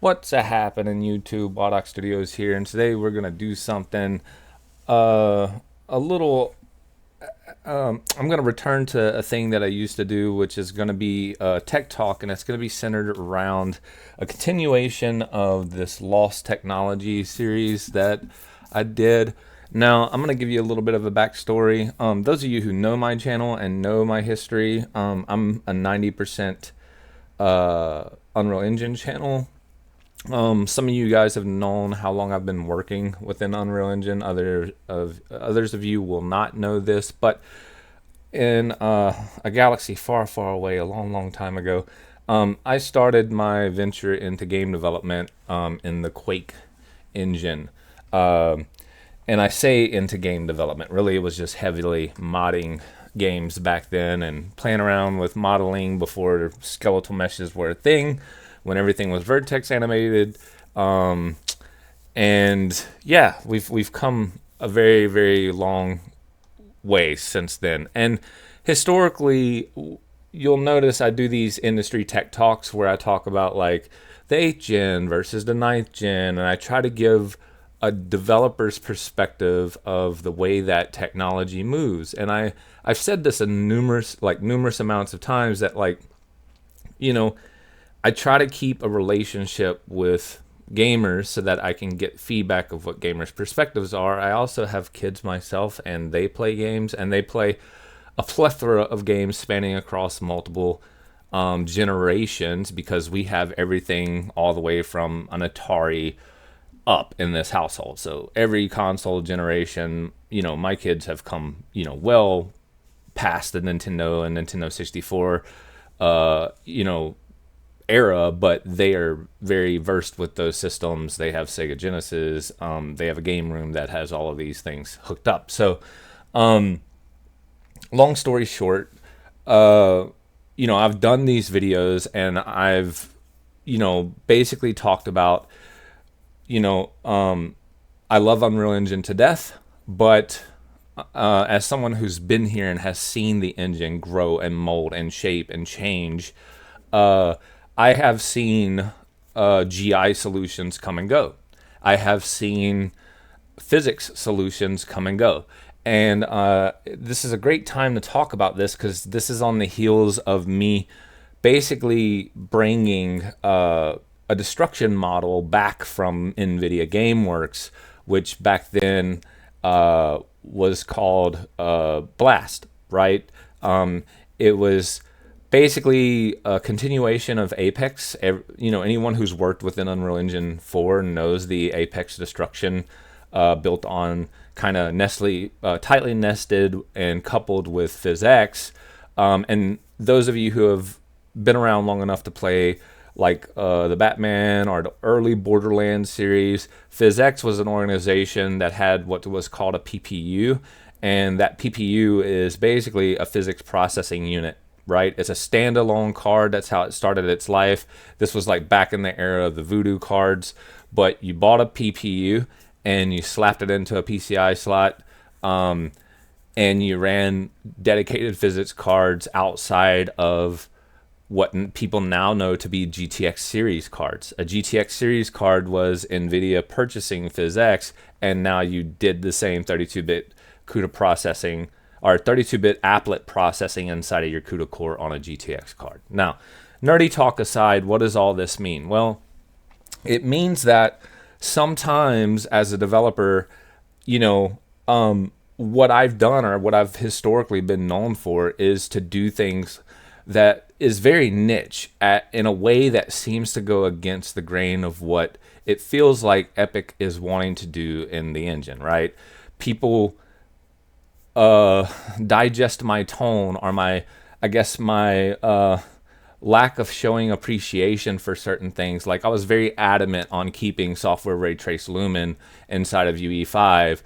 What's a happening, YouTube? Waddock Studios here, and today we're gonna do something a little. I'm gonna return to a thing that I used to do, which is gonna be tech talk, and it's gonna be centered around a continuation of this lost technology series that I did. Now, I'm gonna give you a little bit of a backstory. Those of you who know my channel and know my history, I'm a 90% Unreal Engine channel. Some of you guys have known how long I've been working within Unreal Engine. Others of you will not know this, but in a galaxy far, far away, a long, long time ago, I started my venture into game development in the Quake engine. And I say into game development. Really, it was just heavily modding games back then and playing around with modeling before skeletal meshes were a thing, when everything was vertex animated. And yeah, we've come a very, very long way since then. And historically, you'll notice I do these industry tech talks where I talk about like the 8th gen versus the 9th gen, and I try to give a developer's perspective of the way that technology moves. And I've said this in numerous amounts of times that, like, you know, I try to keep a relationship with gamers so that I can get feedback of what gamers' perspectives are. I also have kids myself, and they play games, and they play a plethora of games spanning across multiple generations, because we have everything all the way from an Atari up in this household. So every console generation, my kids have come, well past the Nintendo and Nintendo 64, era, but they are very versed with those systems. They have Sega Genesis. They have a game room that has all of these things hooked up. So, long story short, I've done these videos, and I've, basically talked about, I love Unreal Engine to death, but as someone who's been here and has seen the engine grow and mold and shape and change, I have seen GI solutions come and go. I have seen physics solutions come and go. And this is a great time to talk about this, because this is on the heels of me basically bringing a destruction model back from NVIDIA GameWorks, which back then was called Blast, right? It was basically a continuation of Apex. Anyone who's worked within Unreal Engine 4 knows the Apex destruction, built on kind of tightly nested and coupled with PhysX. And those of you who have been around long enough to play like the Batman or the early Borderlands series, PhysX was an organization that had what was called a PPU, and that PPU is basically a physics processing unit, right? It's a standalone card. That's how it started its life. This was like back in the era of the Voodoo cards, but you bought a PPU and you slapped it into a PCI slot, and you ran dedicated physics cards outside of what people now know to be GTX series cards. A GTX series card was NVIDIA purchasing PhysX, and now you did the same 32-bit CUDA processing, or 32-bit applet processing inside of your CUDA core on a GTX card. Now, nerdy talk aside, what does all this mean? Well, it means that sometimes as a developer, what I've done, or what I've historically been known for, is to do things that is very niche in a way that seems to go against the grain of what it feels like Epic is wanting to do in the engine, right? People digest my tone, or my lack of showing appreciation for certain things. Like, I was very adamant on keeping software ray trace Lumen inside of UE5,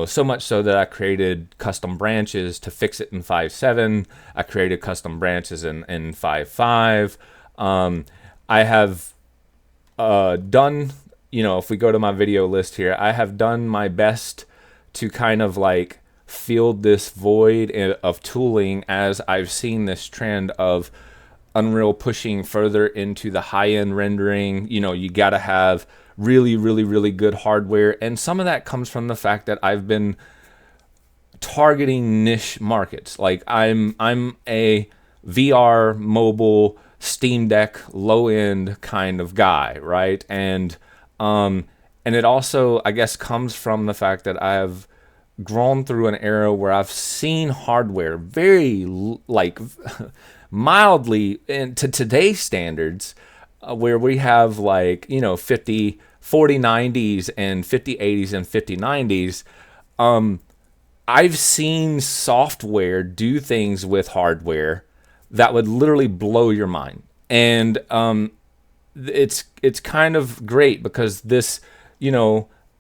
so much so that I created custom branches to fix it in 5.7. I created custom branches in 5.5. I have done, if we go to my video list here, I have done my best to kind of like filled this void of tooling as I've seen this trend of Unreal pushing further into the high-end rendering. You got to have really, really, really good hardware. And some of that comes from the fact that I've been targeting niche markets. Like I'm a VR mobile Steam Deck low end kind of guy, right? And it also, I guess, comes from the fact that I've grown through an era where I've seen hardware very like mildly into today's standards, where we have like 50 4090s and 5080s and 5090s. I've seen software do things with hardware that would literally blow your mind. And it's kind of great because this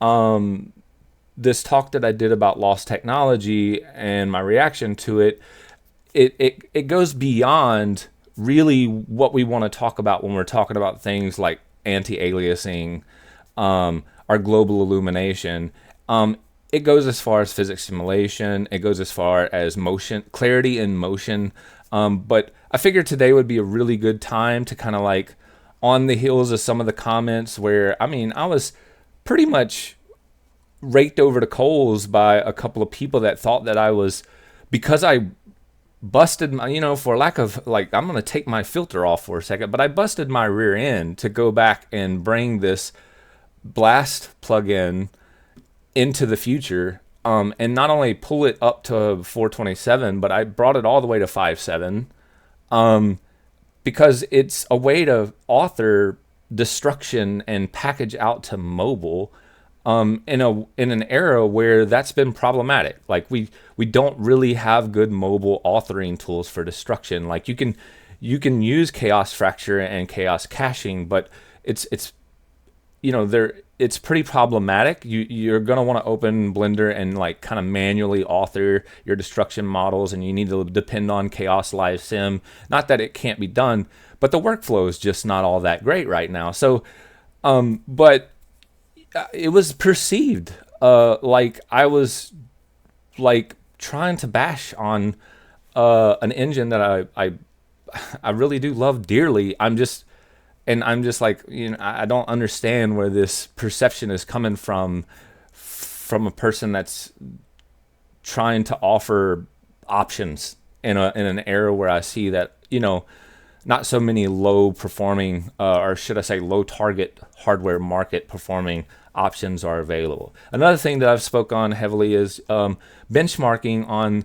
talk that I did about lost technology and my reaction to it goes beyond really what we want to talk about when we're talking about things like anti-aliasing, our global illumination. It goes as far as physics simulation. It goes as far as motion, clarity in motion. But I figured today would be a really good time to kind of like, on the heels of some of the comments where, I was pretty much raked over the coals by a couple of people that thought that I was, because I busted my, for lack of, like, I'm going to take my filter off for a second, but I busted my rear end to go back and bring this Blast plugin into the future, and not only pull it up to 427, but I brought it all the way to 5.7, because it's a way to author destruction and package out to mobile, in an era where that's been problematic. Like we don't really have good mobile authoring tools for destruction. Like you can use chaos fracture and chaos caching, but it's it's pretty problematic. You're going to want to open Blender and like kind of manually author your destruction models, and you need to depend on Chaos Live Sim. Not that it can't be done, but the workflow is just not all that great right now. So, but it was perceived like I was like trying to bash on an engine that I really do love dearly. I'm just like, I don't understand where this perception is coming from a person that's trying to offer options in an era where I see that, not so many low performing, or should I say low target hardware market performing options are available. Another thing that I've spoke on heavily is benchmarking on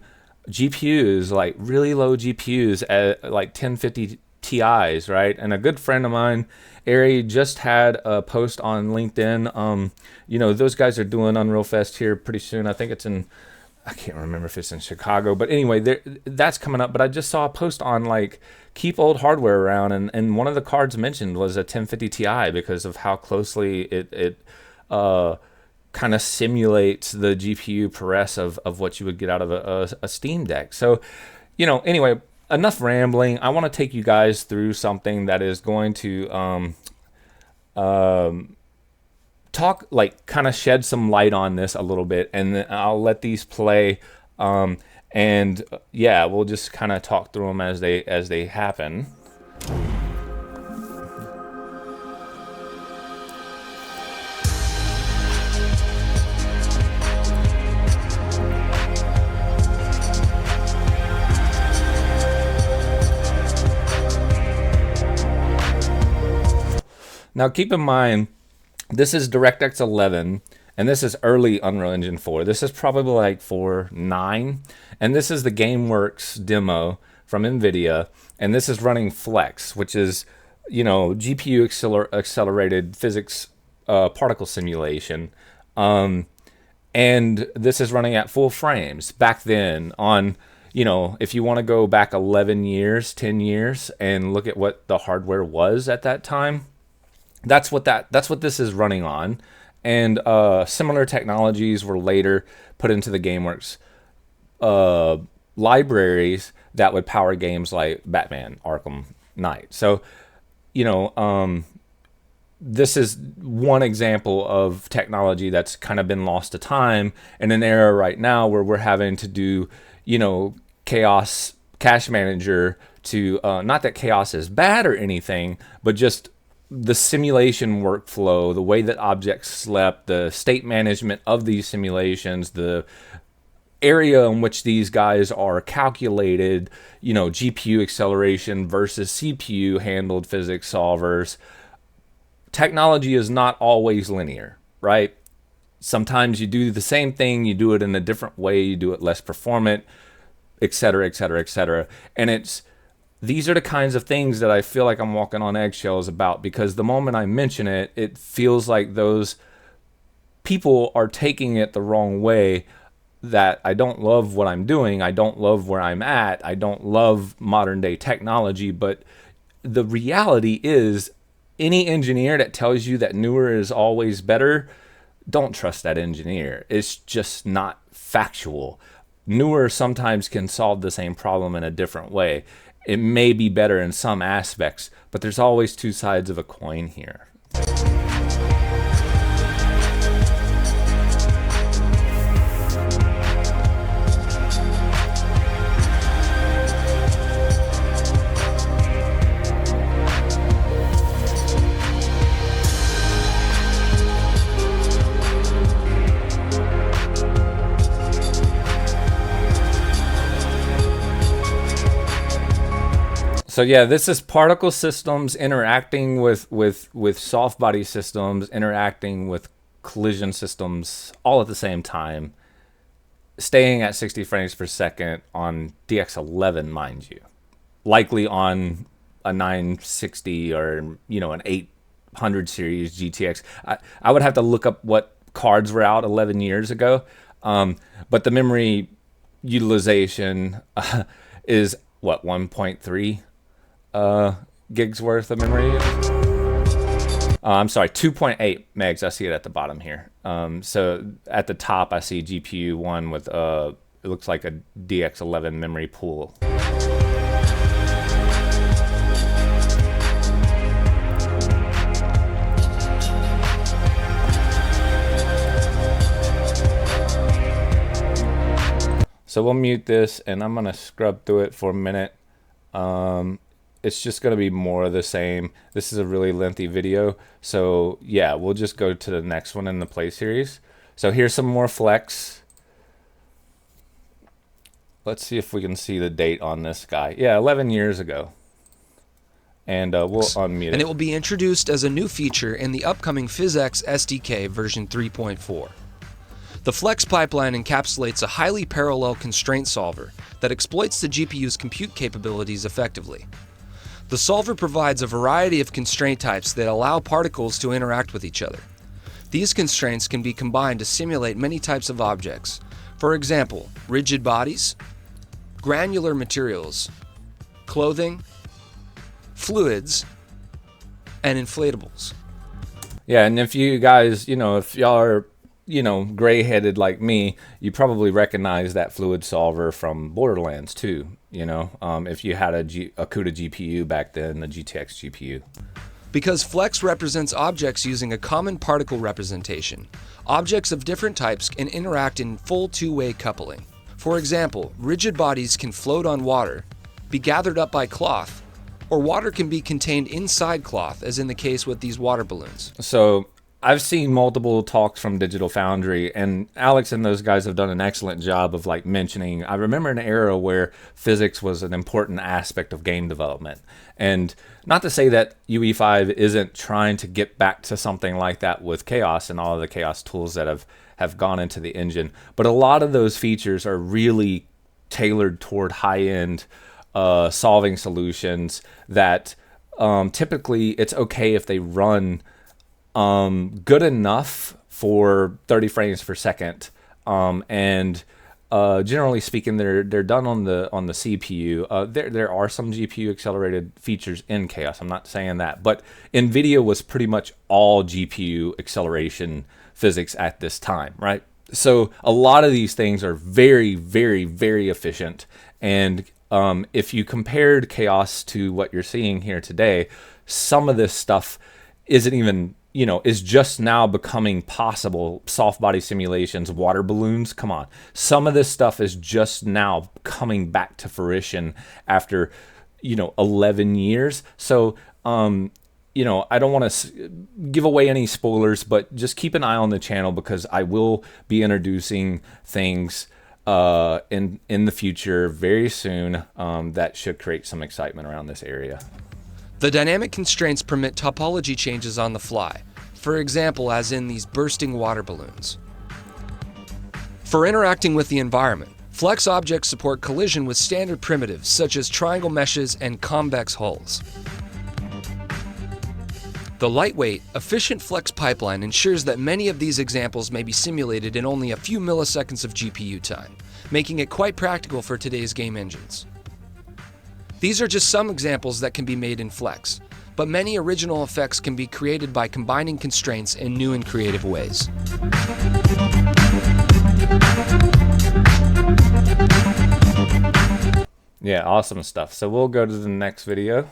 GPUs, like really low GPUs at like 1050 Ti's, right? And a good friend of mine, Ari, just had a post on LinkedIn. Those guys are doing Unreal Fest here pretty soon. I think it's I can't remember if it's in Chicago, but anyway, that's coming up. But I just saw a post on like keep old hardware around, and one of the cards mentioned was a 1050 Ti because of how closely it kind of simulates the GPU press of what you would get out of a Steam Deck. So, anyway, enough rambling. I want to take you guys through something that is going to talk, like kind of shed some light on this a little bit, and then I'll let these play, and yeah, we'll just kind of talk through them as they happen. Now keep in mind, this is DirectX 11, and this is early Unreal Engine 4. This is probably like 4.9, and this is the GameWorks demo from NVIDIA, and this is running Flex, which is, GPU accelerated physics particle simulation, and this is running at full frames. Back then, on, if you want to go back 11 years, 10 years, and look at what the hardware was at that time, that's what this is running on. And similar technologies were later put into the GameWorks libraries that would power games like Batman Arkham Knight. So, this is one example of technology that's kind of been lost to time in an era right now where we're having to do, chaos cache manager to, not that chaos is bad or anything, but just the simulation workflow, the way that objects slept, the state management of these simulations, the area in which these guys are calculated, GPU acceleration versus CPU handled physics solvers. Technology is not always linear, right? Sometimes you do the same thing, you do it in a different way, you do it less performant, et cetera, et cetera, et cetera. And these are the kinds of things that I feel like I'm walking on eggshells about, because the moment I mention it, it feels like those people are taking it the wrong way, that I don't love what I'm doing, I don't love where I'm at, I don't love modern day technology. But the reality is, any engineer that tells you that newer is always better, don't trust that engineer. It's just not factual. Newer sometimes can solve the same problem in a different way. It may be better in some aspects, but there's always two sides of a coin here. So yeah, this is particle systems interacting with soft body systems, interacting with collision systems all at the same time, staying at 60 frames per second on DX11, mind you, likely on a 960 or an 800 series GTX. I would have to look up what cards were out 11 years ago, but the memory utilization is what, 1.3 gigs worth of memory. I'm sorry, 2.8 megs. I see it at the bottom here. So at the top, I see GPU 1 with it looks like a DX11 memory pool. So we'll mute this, and I'm gonna scrub through it for a minute. It's just going to be more of the same. This is a really lengthy video, so yeah, we'll just go to the next one in the play series. So here's some more flex. Let's see if we can see the date on this guy. Yeah, 11 years ago. And we'll unmute it. And it will be introduced as a new feature in the upcoming PhysX SDK version 3.4. The Flex pipeline encapsulates a highly parallel constraint solver that exploits the GPU's compute capabilities effectively. The solver provides a variety of constraint types that allow particles to interact with each other. These constraints can be combined to simulate many types of objects. For example, rigid bodies, granular materials, clothing, fluids, and inflatables. Yeah, and if you guys, if y'all are gray-headed like me, you probably recognize that fluid solver from Borderlands too. If you had a CUDA GPU back then, the GTX GPU. Because Flex represents objects using a common particle representation, objects of different types can interact in full two-way coupling. For example, rigid bodies can float on water, be gathered up by cloth, or water can be contained inside cloth, as in the case with these water balloons. So I've seen multiple talks from Digital Foundry, and Alex and those guys have done an excellent job of mentioning. I remember an era where physics was an important aspect of game development. And not to say that UE5 isn't trying to get back to something like that with Chaos and all of the Chaos tools that have gone into the engine, but a lot of those features are really tailored toward high-end solving solutions that typically it's okay if they run good enough for 30 frames per second, and generally speaking, they're done on the CPU. There are some GPU accelerated features in Chaos. I'm not saying that, but NVIDIA was pretty much all GPU acceleration physics at this time, right? So a lot of these things are very, very, very efficient. And if you compared Chaos to what you're seeing here today, some of this stuff isn't even is just now becoming possible. Soft body simulations, water balloons, come on. Some of this stuff is just now coming back to fruition after, 11 years. So, I don't want to give away any spoilers, but just keep an eye on the channel because I will be introducing things in the future very soon that should create some excitement around this area. The dynamic constraints permit topology changes on the fly, for example, as in these bursting water balloons. For interacting with the environment, Flex objects support collision with standard primitives such as triangle meshes and convex hulls. The lightweight, efficient Flex pipeline ensures that many of these examples may be simulated in only a few milliseconds of GPU time, making it quite practical for today's game engines. These are just some examples that can be made in Flex, but many original effects can be created by combining constraints in new and creative ways. Yeah, awesome stuff. So we'll go to the next video.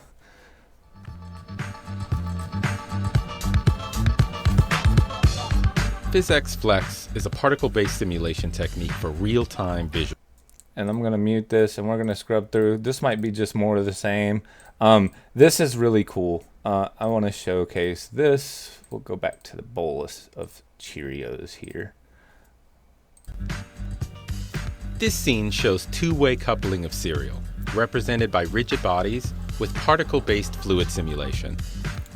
PhysX Flex is a particle-based simulation technique for real-time visual. And I'm going to mute this and we're going to scrub through. This might be just more of the same. This is really cool. I want to showcase this. We'll go back to the bolus of Cheerios here. This scene shows two-way coupling of cereal, represented by rigid bodies with particle-based fluid simulation.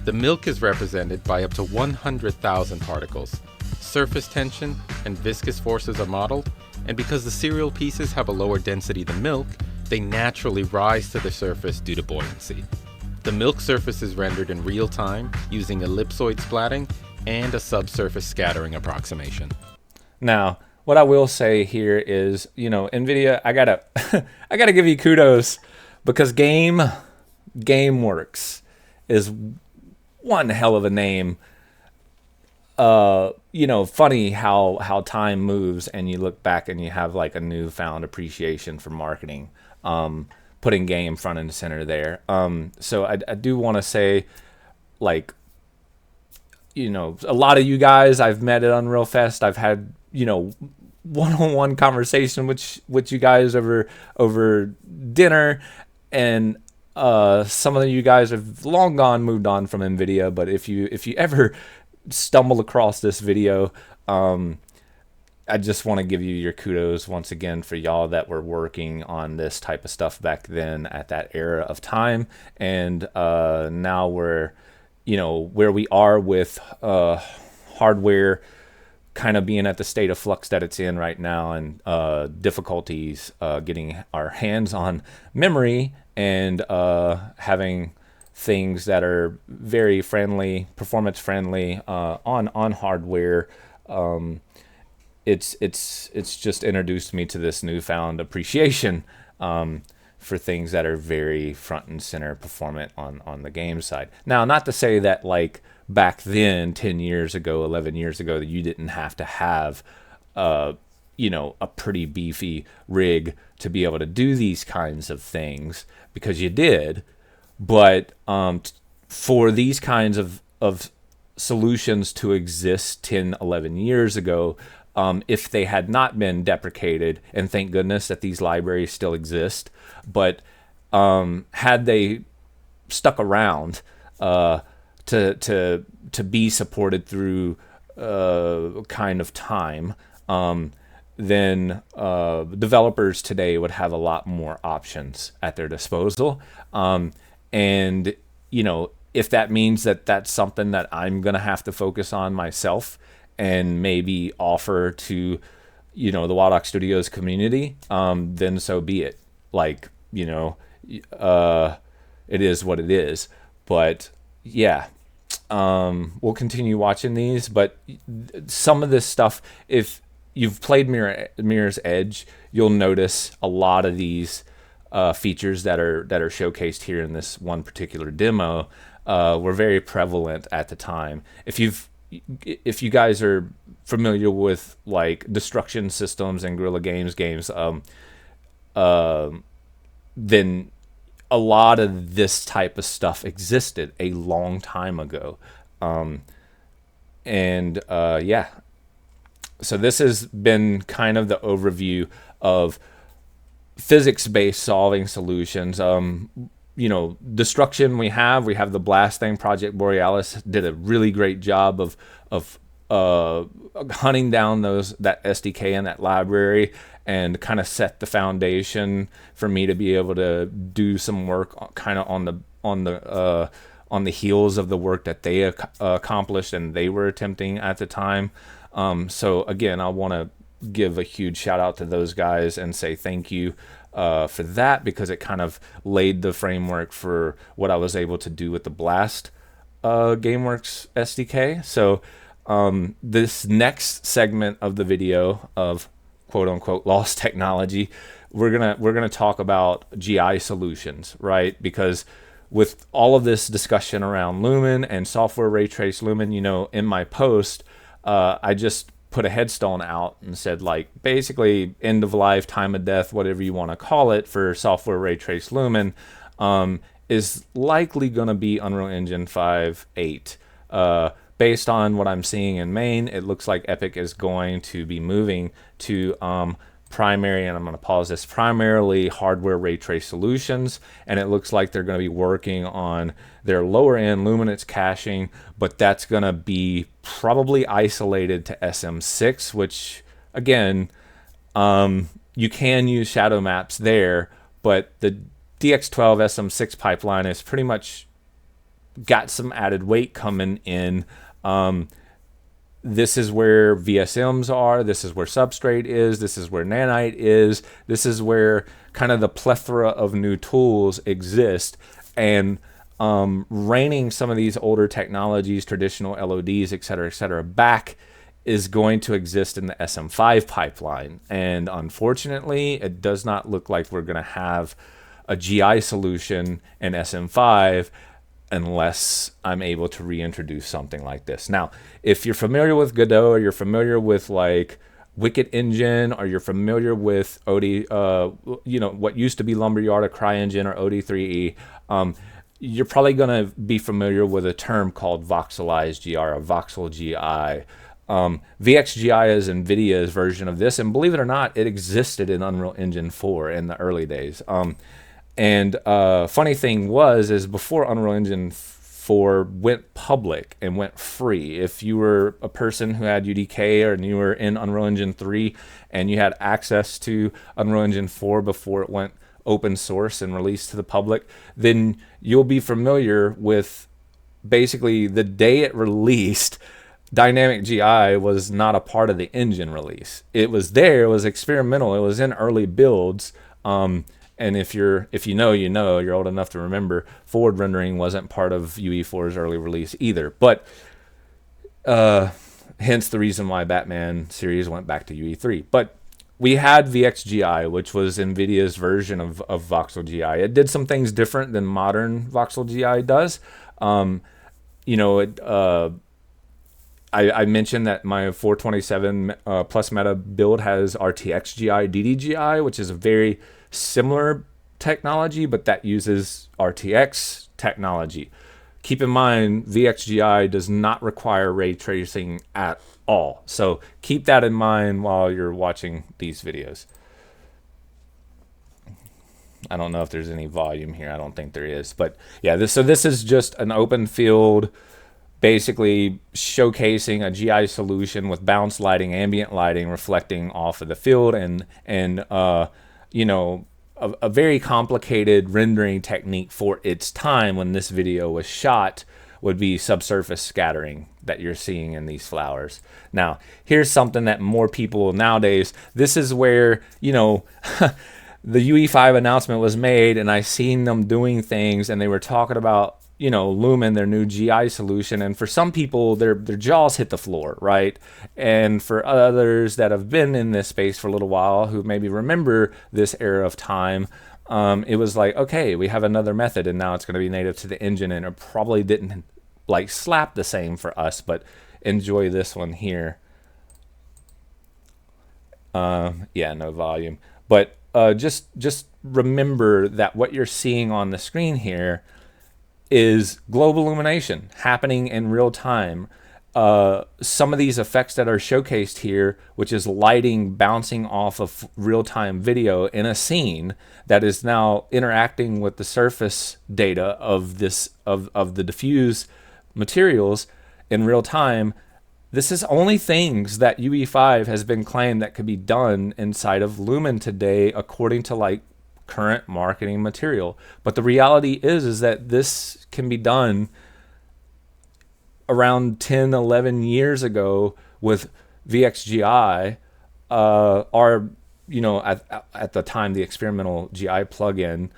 The milk is represented by up to 100,000 particles. Surface tension and viscous forces are modeled, and because the cereal pieces have a lower density than milk, they naturally rise to the surface due to buoyancy. The milk surface is rendered in real time using ellipsoid splatting and a subsurface scattering approximation. Now, what I will say here is, NVIDIA, I gotta give you kudos because GameWorks is one hell of a name. Funny how time moves and you look back and you have like a newfound appreciation for marketing, putting game front and center there. So I do want to say, like, a lot of you guys I've met at Unreal Fest. I've had, one-on-one conversation with you guys over dinner, and some of you guys have long gone moved on from NVIDIA. But if you ever stumble across this video, I just want to give you your kudos once again for y'all that were working on this type of stuff back then at that era of time, and now we're where we are with hardware kind of being at the state of flux that it's in right now, and difficulties getting our hands on memory and having things that are very friendly, performance friendly on hardware. It's just introduced me to this newfound appreciation for things that are very front and center performant on the game side. Now, not to say that like back then, 10 years ago, 11 years ago, that you didn't have to have a pretty beefy rig to be able to do these kinds of things, because you did. But for these kinds of solutions to exist 10, 11 years ago, if they had not been deprecated, and thank goodness that these libraries still exist, but had they stuck around to be supported through kind of time, then developers today would have a lot more options at their disposal. And, if that means that that's something that I'm going to have to focus on myself and maybe offer to, the Waddock Studios community, then so be it. Like, it is what it is. But yeah, we'll continue watching these. But some of this stuff, if you've played Mirror's Edge, you'll notice a lot of these features that are showcased here in this one particular demo were very prevalent at the time. If you guys are familiar with like Destruction Systems and Guerrilla Games, then a lot of this type of stuff existed a long time ago. And yeah, so this has been kind of the overview of physics-based solving solutions. Destruction, we have the blast thing. Project Borealis did a really great job of hunting down that SDK and that library, and kind of set the foundation for me to be able to do some work kind of on the heels of the work that they accomplished and they were attempting at the time. So again, I want to give a huge shout out to those guys and say thank you for that, because it kind of laid the framework for what I was able to do with the Blast GameWorks SDK. So this next segment of the video of quote unquote lost technology, we're gonna talk about GI solutions, right? Because with all of this discussion around Lumen and software ray trace Lumen, in my post, I just put a headstone out and said, like, basically end of life, time of death, whatever you want to call it, for software ray trace Lumen is likely going to be Unreal Engine 5.8. Based on what I'm seeing in Maine, it looks like Epic is going to be moving to primary, and I'm going to pause this, primarily hardware ray trace solutions, and it looks like they're going to be working on their lower end luminance caching, but that's going to be probably isolated to SM6, which again, you can use shadow maps there, but the DX12 SM6 pipeline is pretty much got some added weight coming in. This is where VSMs are. This is where Substrate is. This is where Nanite is. This is where kind of the plethora of new tools exist. And reining some of these older technologies, traditional LODs, et cetera, back is going to exist in the SM5 pipeline. And unfortunately, it does not look like we're going to have a GI solution in SM5 unless I'm able to reintroduce something like this. Now, if you're familiar with Godot, or you're familiar with like Wicked Engine, or you're familiar with OD, what used to be Lumberyard, or CryEngine, or OD3E, you're probably going to be familiar with a term called voxelized GR, or voxel GI. VXGI is NVIDIA's version of this, and believe it or not, it existed in Unreal Engine 4 in the early days. And funny thing is before Unreal Engine 4 went public and went free, if you were a person who had UDK, or you were in Unreal Engine 3 and you had access to Unreal Engine 4 before it went open source and released to the public, then you'll be familiar with basically the day it released. Dynamic GI was not a part of the engine release. It was there, it was experimental, it was in early builds. And if you're old enough to remember, forward rendering wasn't part of UE4's early release either. But hence the reason why Batman series went back to UE3. But we had VXGI, which was NVIDIA's version of voxel GI. It did some things different than modern voxel GI does. I mentioned that my 427 plus meta build has RTX GI, DDGI, which is a very similar technology, but that uses RTX technology. Keep in mind, VXGI does not require ray tracing at all. So keep that in mind while you're watching these videos. I don't know if there's any volume here. I don't think there is. But yeah, this is just an open field, basically showcasing a GI solution with bounce lighting, ambient lighting reflecting off of the field, and a very complicated rendering technique for its time when this video was shot would be subsurface scattering that you're seeing in these flowers. Now, here's something that more people nowadays, this is where, the UE5 announcement was made, and I seen them doing things, and they were talking about, Lumen, their new GI solution, and for some people, their jaws hit the floor, right? And for others that have been in this space for a little while, who maybe remember this era of time, it was like, okay, we have another method, and now it's going to be native to the engine, and it probably didn't like slap the same for us, but enjoy this one here. Yeah, no volume, but just remember that what you're seeing on the screen here is global illumination happening in real time. some of these effects that are showcased here, which is lighting bouncing off of real-time video in a scene that is now interacting with the surface data of the diffuse materials in real time. This is only things that UE5 has been claimed that could be done inside of Lumen today, according to like current marketing material. But the reality is that this can be done around 10, 11 years ago with VXGI, or, at the time, the experimental GI plugin,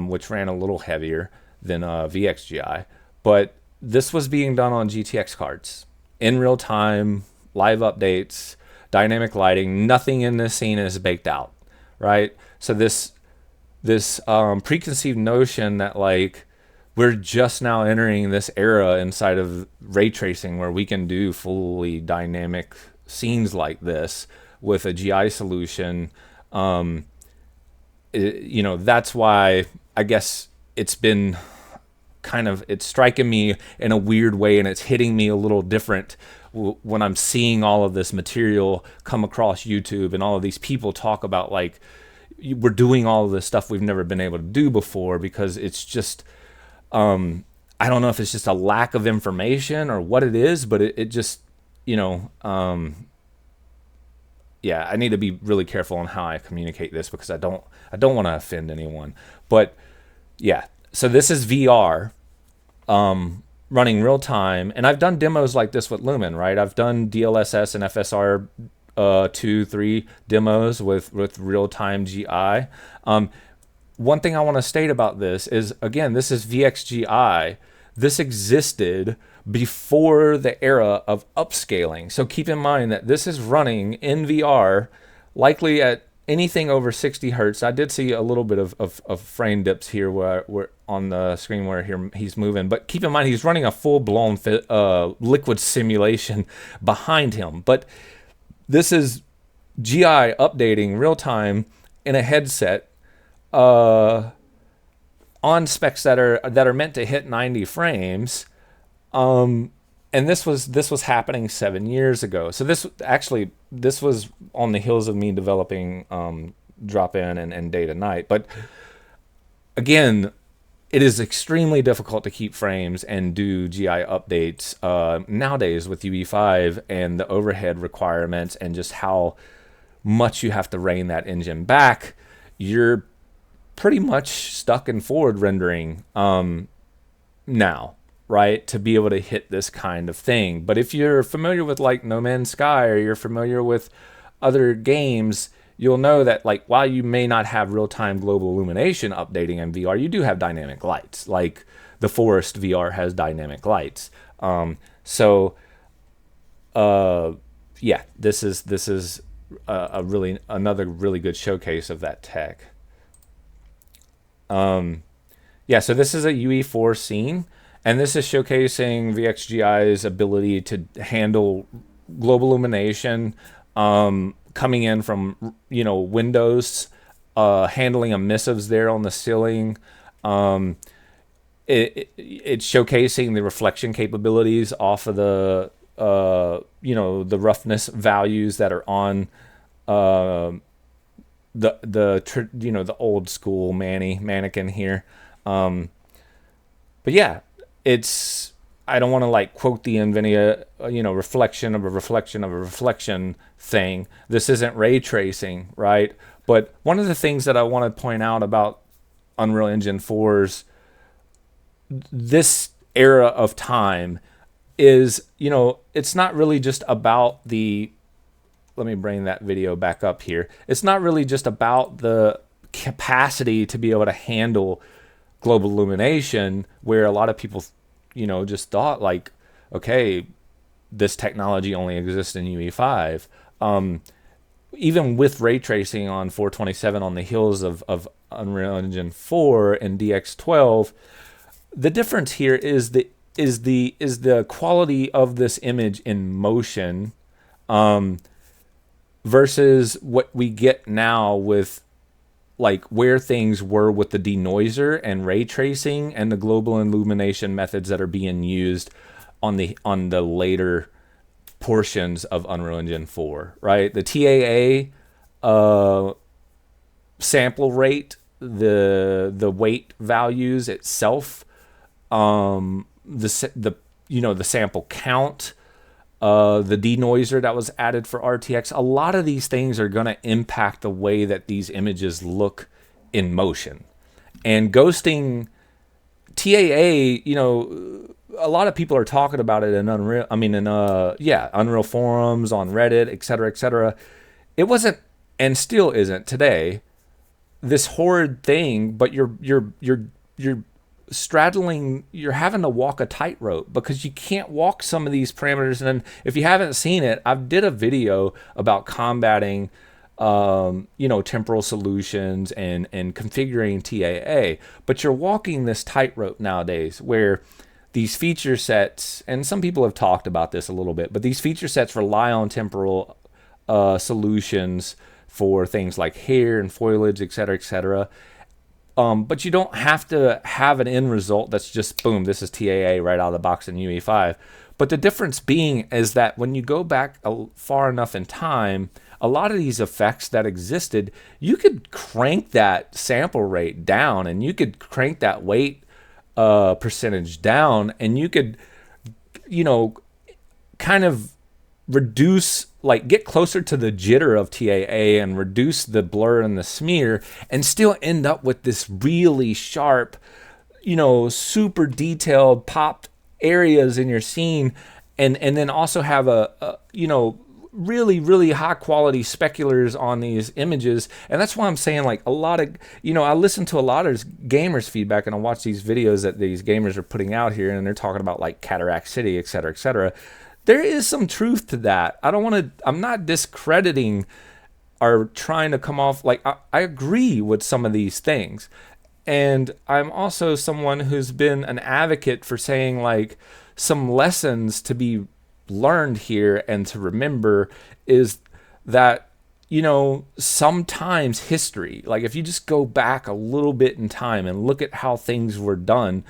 which ran a little heavier than VXGI. But this was being done on GTX cards in real time, live updates, dynamic lighting. Nothing in this scene is baked out, right? So this preconceived notion that like we're just now entering this era inside of ray tracing where we can do fully dynamic scenes like this with a GI solution. That's why I guess it's been it's striking me in a weird way, and it's hitting me a little different when I'm seeing all of this material come across YouTube and all of these people talk about like we're doing all of this stuff we've never been able to do before, because it's just I don't know if it's just a lack of information or what it is, but it just I need to be really careful on how I communicate this, because I don't want to offend anyone. But yeah, so this is VR running real time, and I've done demos like this with Lumen, right? I've done DLSS and FSR 2-3 demos with real time GI. One thing I want to state about this is, again, this is VXGI. This existed before the era of upscaling. So keep in mind that this is running in VR, likely at anything over 60 hertz. I did see a little bit of frame dips here where on the screen where he's moving. But keep in mind, he's running a full-blown liquid simulation behind him. But this is GI updating real time in a headset on specs that are meant to hit 90 frames. And this was happening 7 years ago. So this was on the heels of me developing drop-in and day-to-night. But again, it is extremely difficult to keep frames and do GI updates nowadays with UE5 and the overhead requirements and just how much you have to rein that engine back. You're pretty much stuck in forward rendering now, right, to be able to hit this kind of thing. But if you're familiar with like No Man's Sky, or you're familiar with other games, you'll know that like while you may not have real-time global illumination updating in VR, you do have dynamic lights. Like the Forest VR has dynamic lights. This is another really good showcase of that tech. So this is a UE4 scene, and this is showcasing VXGI's ability to handle global illumination, coming in from windows, handling emissives there on the ceiling. It's showcasing the reflection capabilities off of the the roughness values that are on the old school mannequin here. But yeah, I don't want to like quote the NVIDIA reflection of a reflection of a reflection thing. This isn't ray tracing, right? But one of the things that I want to point out about Unreal Engine 4's this era of time is, it's not really just about let me bring that video back up here. It's not really just about the capacity to be able to handle global illumination, where a lot of people, just thought like, okay, this technology only exists in UE5. Even with ray tracing on 427 on the heels of Unreal Engine 4 and DX12, the difference here is the quality of this image in motion, versus what we get now with like where things were with the denoiser and ray tracing and the global illumination methods that are being used on the later portions of Unreal Engine 4, right? The TAA sample rate, the weight values itself, the the sample count, the denoiser that was added for RTX. A lot of these things are going to impact the way that these images look in motion. And ghosting TAA, a lot of people are talking about it in Unreal forums, on Reddit, et cetera, et cetera. It wasn't, and still isn't today, this horrid thing, but you're straddling, you're having to walk a tightrope because you can't walk some of these parameters. And then if you haven't seen it, I did a video about combating temporal solutions and configuring TAA, but you're walking this tightrope nowadays where these feature sets, and some people have talked about this a little bit, but these feature sets rely on temporal solutions for things like hair and foliage, et cetera, et cetera. But you don't have to have an end result that's just, boom, this is TAA right out of the box in UE5. But the difference being is that when you go back far enough in time, a lot of these effects that existed, you could crank that sample rate down, and you could crank that weight percentage down, and you could, kind of reduce, like get closer to the jitter of TAA and reduce the blur and the smear, and still end up with this really sharp, super detailed popped areas in your scene, and then also have a really, really high quality speculars on these images. And that's why I'm saying, like, a lot of, I listen to a lot of gamers feedback, and I watch these videos that these gamers are putting out here, and they're talking about like Cataract City, et cetera, et cetera. There is some truth to that. I'm not discrediting or trying to come off, like, I agree with some of these things. And I'm also someone who's been an advocate for saying, like, some lessons to be learned here and to remember is that, sometimes history, like if you just go back a little bit in time and look at how things were done,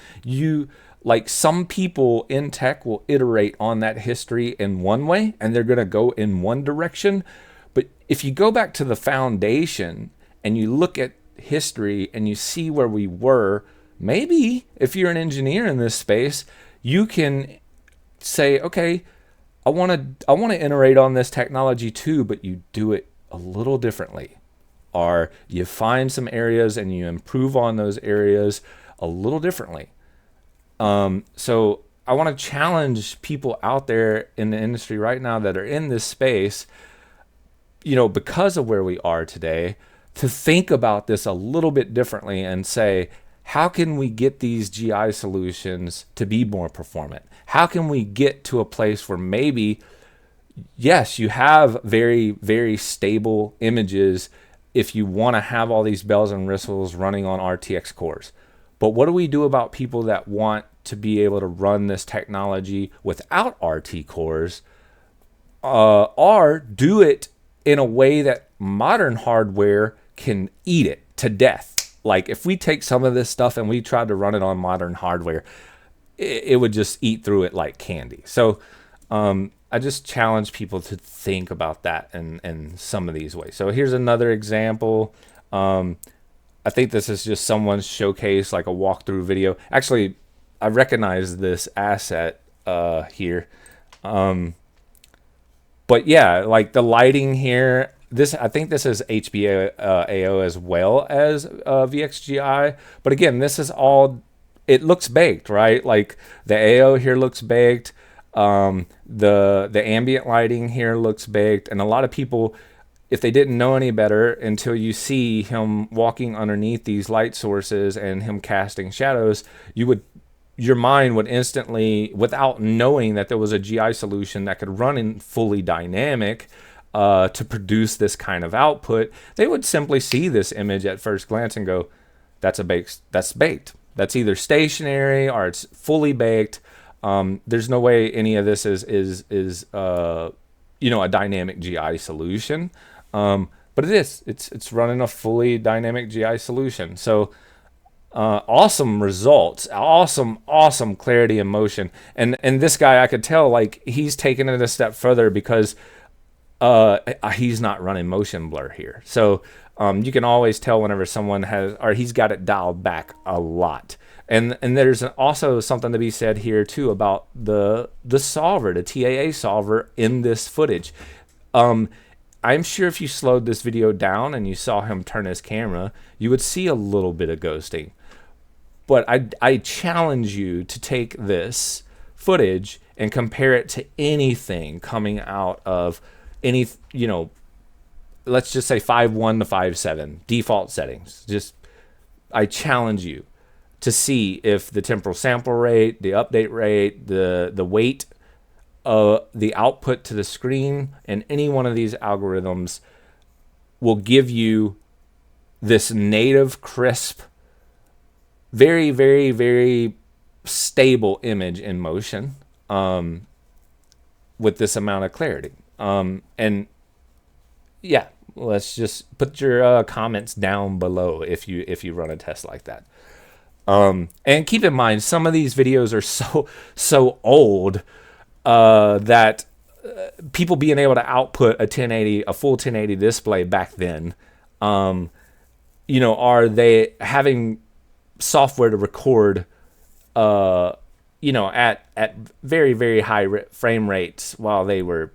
like some people in tech will iterate on that history in one way and they're going to go in one direction. But if you go back to the foundation and you look at history and you see where we were, maybe if you're an engineer in this space, you can say, okay, I want to iterate on this technology too, but you do it a little differently. Or you find some areas and you improve on those areas a little differently. So I want to challenge people out there in the industry right now that are in this space, because of where we are today, to think about this a little bit differently and say, how can we get these GI solutions to be more performant? How can we get to a place where maybe, yes, you have very, very stable images if you want to have all these bells and whistles running on RTX cores. But what do we do about people that want to be able to run this technology without RT cores, or do it in a way that modern hardware can eat it to death? Like if we take some of this stuff and we tried to run it on modern hardware, it would just eat through it like candy. So I just challenge people to think about that in some of these ways. So here's another example. I think this is just someone's showcase, like a walkthrough video. Actually, I recognize this asset here. But yeah, like the lighting here, I think this is HBAO as well as VXGI. But again, this is all, it looks baked, right? Like the AO here looks baked. The ambient lighting here looks baked. And a lot of people, if they didn't know any better until you see him walking underneath these light sources and him casting shadows, your mind would instantly, without knowing that there was a GI solution that could run in fully dynamic to produce this kind of output, they would simply see this image at first glance and go, that's baked. That's either stationary or it's fully baked. There's no way any of this is a dynamic GI solution. But it is. It's running a fully dynamic GI solution. So Awesome results, awesome clarity and motion. And this guy, I could tell like he's taken it a step further because he's not running motion blur here. So you can always tell whenever someone has, or he's got it dialed back a lot. And there's also something to be said here too about the solver, the TAA solver in this footage. I'm sure if you slowed this video down and you saw him turn his camera, you would see a little bit of ghosting. But I challenge you to take this footage and compare it to anything coming out of any, let's just say 5.1 to 5.7 default settings. I challenge you to see if the temporal sample rate, the update rate, the weight, the output to the screen, and any one of these algorithms will give you this native, crisp, very, very, very stable image in motion with this amount of clarity. And yeah, let's just put your comments down below if you run a test like that. And keep in mind, some of these videos are so old that people being able to output a full 1080 display back then, are they having software to record, at very, very high frame rates while they were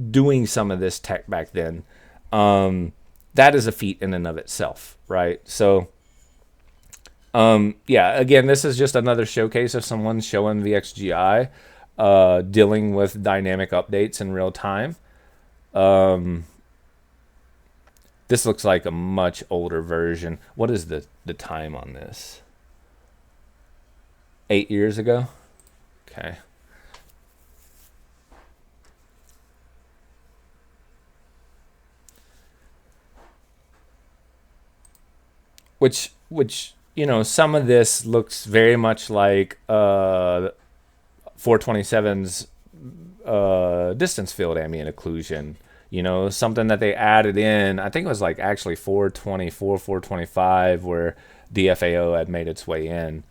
doing some of this tech back then. That is a feat in and of itself, right? So, again, this is just another showcase of someone showing VXGI, dealing with dynamic updates in real time. This looks like a much older version. What is the time on this? 8 years ago? Okay. Which some of this looks very much like 427's distance field ambient occlusion. Something that they added in, I think it was like actually 424, 425, where DFAO had made its way in.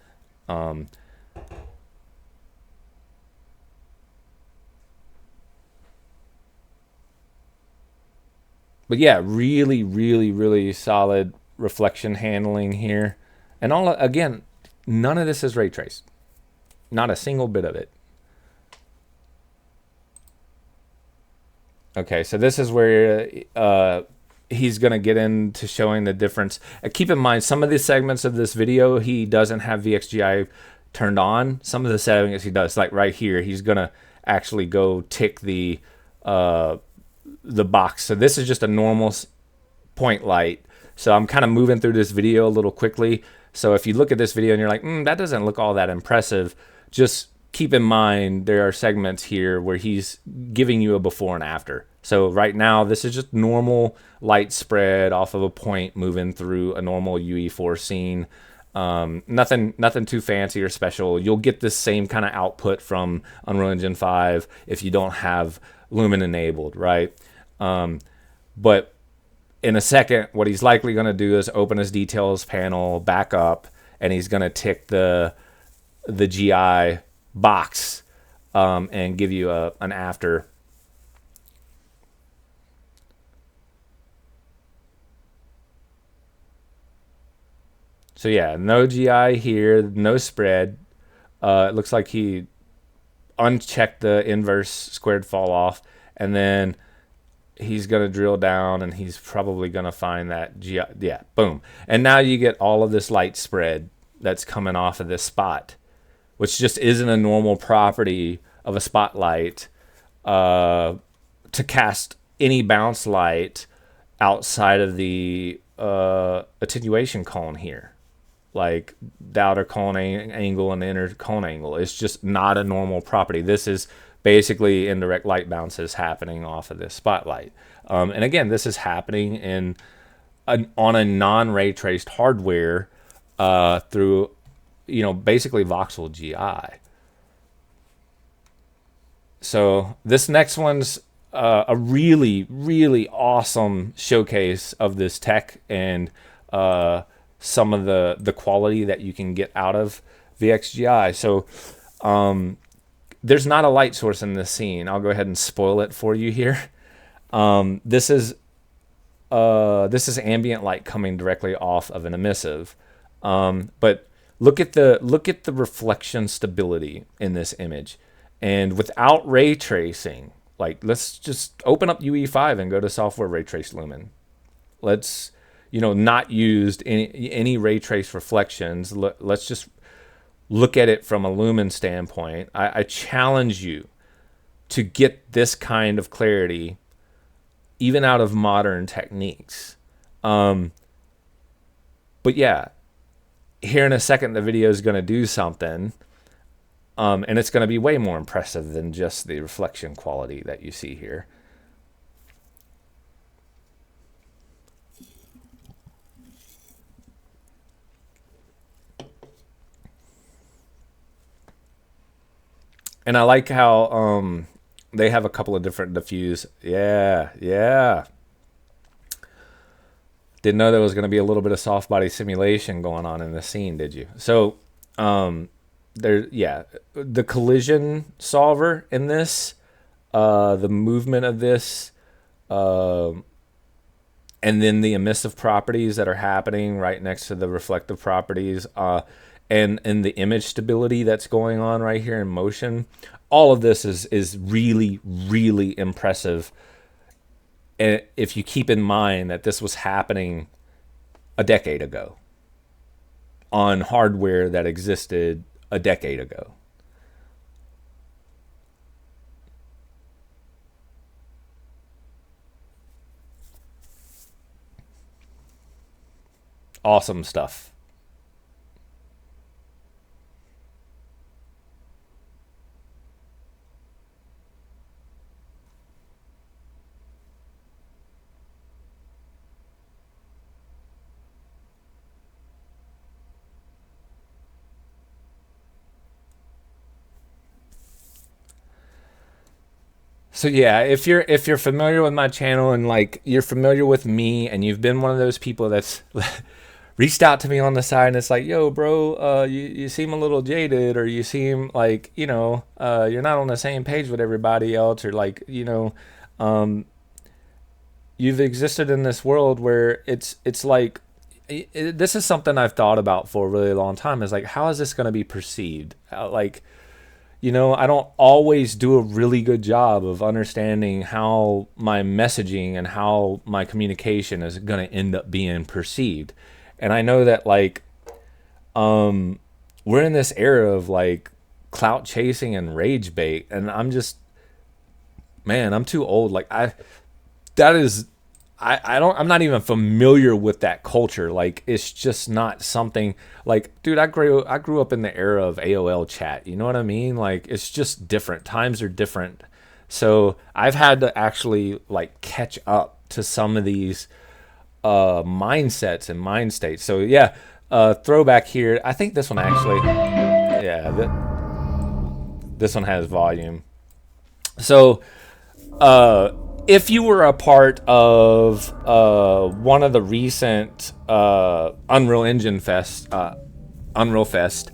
But yeah, really, really, really solid reflection handling here. And again, none of this is ray traced. Not a single bit of it. Okay, so this is where he's going to get into showing the difference. Keep in mind, some of the segments of this video, he doesn't have VXGI turned on. Some of the settings he does, like right here, he's going to actually go tick the box. So this is just a normal point light. So I'm kind of moving through this video a little quickly. So if you look at this video and you're like, that doesn't look all that impressive, just keep in mind there are segments here where he's giving you a before and after. So right now, this is just normal light spread off of a point moving through a normal UE4 scene. Nothing too fancy or special. You'll get this same kind of output from Unreal Engine 5 if you don't have Lumen enabled, right? But in a second, what he's likely going to do is open his details panel back up, and he's going to tick the GI box and give you an after. So yeah, no GI here, no spread. It looks like he unchecked the inverse squared fall off, and then he's going to drill down, and he's probably going to find that GI. Yeah, boom. And now you get all of this light spread that's coming off of this spot, which just isn't a normal property of a spotlight to cast any bounce light outside of the attenuation cone here. Like the outer cone angle and the inner cone angle. It's just not a normal property. This is basically indirect light bounces happening off of this spotlight. And again, this is happening on a non-ray traced hardware through, basically voxel GI. So this next one's a really, really awesome showcase of this tech, and some of the quality that you can get out of VXGI. So there's not a light source in this scene. I'll go ahead and spoil it for you here. This is ambient light coming directly off of an emissive. But look at the reflection stability in this image. And without ray tracing, like, let's just open up UE5 and go to software ray trace Lumen. Let's, not used any ray trace reflections. Let's just look at it from a Lumen standpoint. I challenge you to get this kind of clarity even out of modern techniques. But yeah, here in a second, the video is going to do something. And it's going to be way more impressive than just the reflection quality that you see here. And I like how they have a couple of different diffuse. Yeah. Didn't know there was going to be a little bit of soft body simulation going on in the scene, did you? So the collision solver in this, the movement of this, and then the emissive properties that are happening right next to the reflective properties, and the image stability that's going on right here in motion. All of this is really, really impressive. And if you keep in mind that this was happening a decade ago on hardware that existed a decade ago. Awesome stuff. So yeah, if you're familiar with my channel and like you're familiar with me and you've been one of those people that's reached out to me on the side and it's like, yo, bro, you seem a little jaded, or you seem like, you're not on the same page with everybody else, or like, you've existed in this world where it's like, this is something I've thought about for a really long time, is like, how is this going to be perceived? I don't always do a really good job of understanding how my messaging and how my communication is going to end up being perceived. And I know that we're in this era of like clout chasing and rage bait, and I'm too old. I'm not even familiar with that culture. Like, it's just not something, like, dude, I grew up in the era of AOL chat. You know what I mean? Like, it's just different. Times are different. So I've had to actually like catch up to some of these mindsets and mind states. So yeah, throwback here. I think this one actually, this one has volume. So, if you were a part of one of the recent Unreal Fest,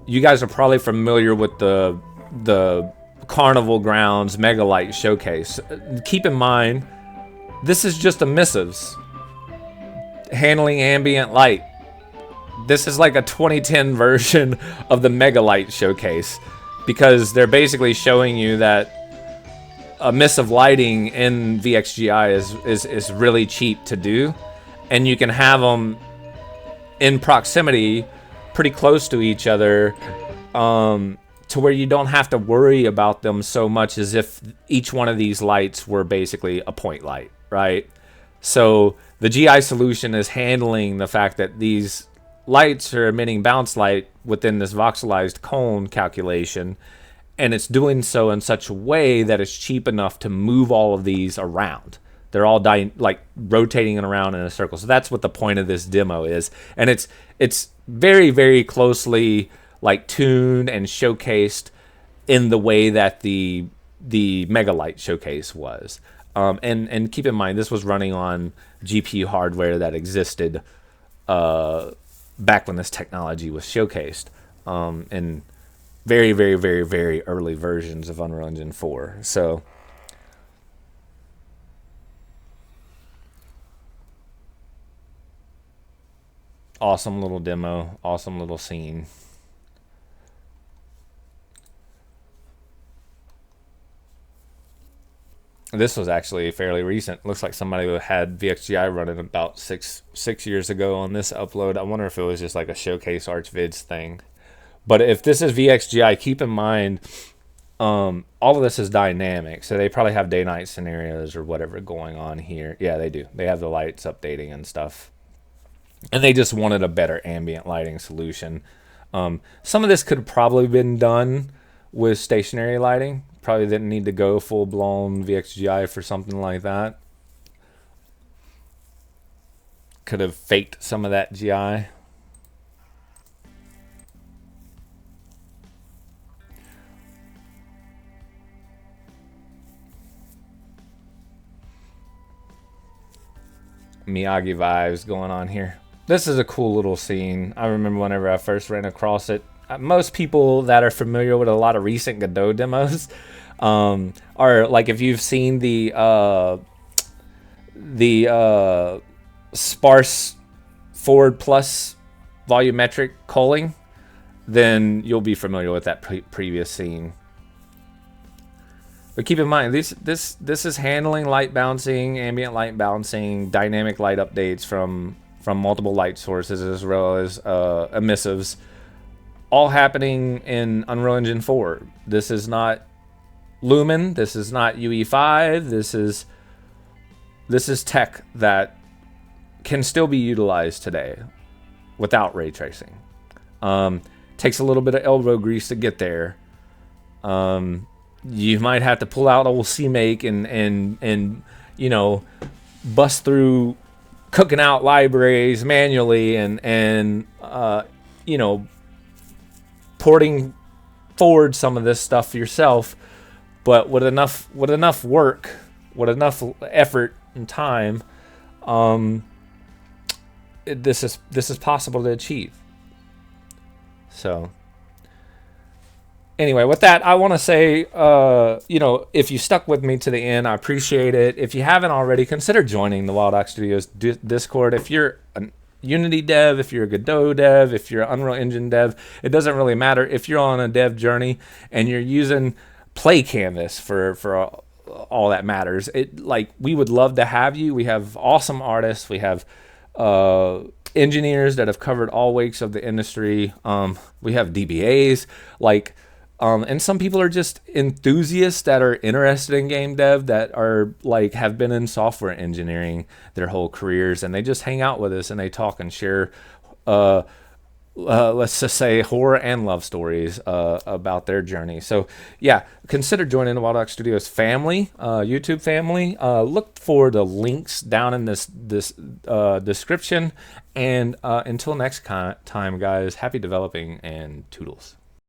you guys are probably familiar with the Carnival Grounds Megalight Showcase. Keep in mind, this is just emissives handling ambient light. This is like a 2010 version of the Megalight Showcase, because they're basically showing you that emissive lighting in VXGI is really cheap to do, and you can have them in proximity pretty close to each other, to where you don't have to worry about them so much as if each one of these lights were basically a point light, right? So the GI solution is handling the fact that these lights are emitting bounce light within this voxelized cone calculation, and it's doing so in such a way that it's cheap enough to move all of these around. They're all rotating it around in a circle. So that's what the point of this demo is. And it's very, very closely like tuned and showcased in the way that the Megalight showcase was. And keep in mind, this was running on GPU hardware that existed back when this technology was showcased in very, very, very, very early versions of Unreal Engine 4. So awesome little demo, awesome little scene. This was actually fairly recent. Looks like somebody had VXGI running about six years ago on this upload. I wonder if it was just like a showcase ArchVids thing. But if this is VXGI, keep in mind all of this is dynamic, so they probably have day-night scenarios or whatever going on here. Yeah, they do. They have the lights updating and stuff. And they just wanted a better ambient lighting solution. Some of this could have probably been done with stationary lighting. Probably didn't need to go full-blown VXGI for something like that. Could have faked some of that GI. Miyagi vibes going on here. This is a cool little scene. I remember whenever I first ran across it. Most people that are familiar with a lot of recent Godot demos are like, if you've seen the sparse forward plus volumetric culling, then you'll be familiar with that previous scene. But keep in mind, this is handling light bouncing, ambient light bouncing, dynamic light updates from multiple light sources, as well as emissives, all happening in Unreal Engine 4. This is not Lumen. This is not UE5. This is tech that can still be utilized today without ray tracing. Takes a little bit of elbow grease to get there. You might have to pull out old CMake and you know, bust through cooking out libraries manually and you know, porting forward some of this stuff yourself. But with enough work, with enough effort and time, this is possible to achieve. So anyway, with that, I want to say, you know, if you stuck with me to the end, I appreciate it. If you haven't already, consider joining the Wild Ox Studios Discord. If you're a Unity dev, if you're a Godot dev, if you're an Unreal Engine dev, it doesn't really matter. If you're on a dev journey and you're using Play Canvas for all that matters, we would love to have you. We have awesome artists. We have engineers that have covered all wakes of the industry. We have DBAs, and some people are just enthusiasts that are interested in game dev, that are have been in software engineering their whole careers, and they just hang out with us and they talk and share, let's just say, horror and love stories about their journey. So yeah, consider joining the Wild Ox Studios family, YouTube family. Look for the links down in this description. And until next time, guys, happy developing and toodles.